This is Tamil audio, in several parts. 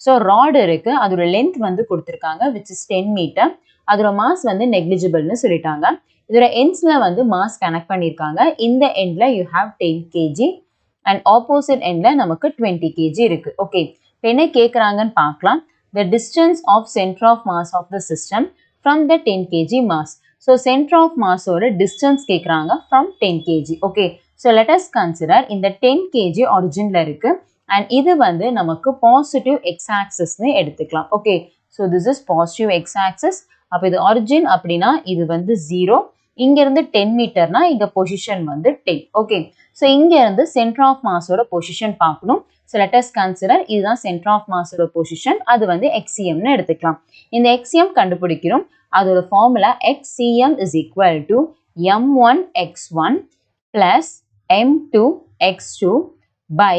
ஸோ ராட் இருக்கு, அதோட லென்த் வந்து கொடுத்துருக்காங்க which is 10 மீட்டர். அதோட மாஸ் வந்து நெக்லிஜிபிள்னு சொல்லிட்டாங்க. இதோட எண்ட்ஸ்ல வந்து மாஸ் கனெக்ட் பண்ணியிருக்காங்க. இந்த எண்ட்ல you have 10 kg and opposite எண்ட்ல நமக்கு 20 kg இருக்கு. ஓகே, இப்போ என்ன கேட்குறாங்கன்னு பார்க்கலாம். The distance of center of mass of the system from the 10 kg mass. So center of mass ஓட distance கேட்குறாங்க from 10 kg. Okay, so let us consider இந்த 10 kg originல இருக்கு and இது வந்து நமக்கு positive x-axis னு எடுத்துக்கலாம். Okay, so this is positive x-axis. அப்போ இது origin அப்படின்னா இது வந்து 0. இங்க இருந்து 10 மீட்டர்னா இங்க பொசிஷன் வந்து 10. ஓகே, ஸோ இங்க இருந்து சென்டர் ஆஃப் மாஸோட பொசிஷன் பார்க்கணும். ஸோ லெட் அஸ் கன்சிடர் இதுதான் சென்டர் ஆஃப் மாஸோட பொசிஷன், அது வந்து XCMனு எடுத்துக்கலாம். இந்த XCM கண்டுபிடிக்கிறோம். அதோட formula XCM is equal to M1 x1 plus M2 x2 by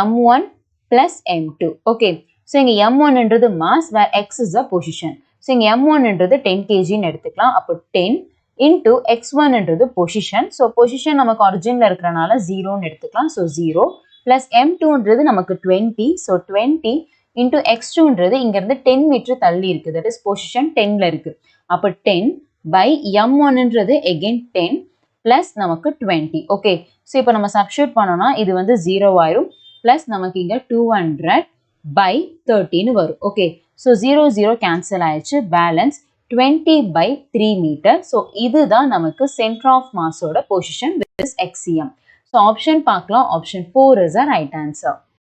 M1 plus M2. Okay, so இங்க M1ன்றது mass, where X is a position. So இங்க M1ன்றது 10 kgன்னு எடுத்துக்கலாம். அப்போ 10 into x1ன்றது பொசிஷன். ஸோ பொசிஷன் நமக்கு ஒரிஜினில் இருக்கிறனால 0ன்னு எடுத்துக்கலாம். ஸோ 0 plus M2ன்றது நமக்கு 20. ஸோ 20 into x2ன்றது இங்கேருந்து 10 மீட்டர் தள்ளி இருக்குது. தட் இஸ் பொசிஷன் 10ல இருக்குது. அப்போ 10 by M1ன்றது again 10 plus நமக்கு 20. ஓகே, ஸோ இப்போ நம்ம சப்ஸ்டியூட் பண்ணோம்னா இது வந்து 0 ஆயிரும். ப்ளஸ் நமக்கு இங்கே 200 by 30ன்னு வரும். ஓகே, ஸோ 0 0 கேன்சல் ஆயிடுச்சு. Balance 20 by 3 metre. ஸோ இதுதான் நமக்கு சென்டர் ஆஃப் மாஸோட position with is XCM. So option பார்க்கலாம். Option 4 is a right answer.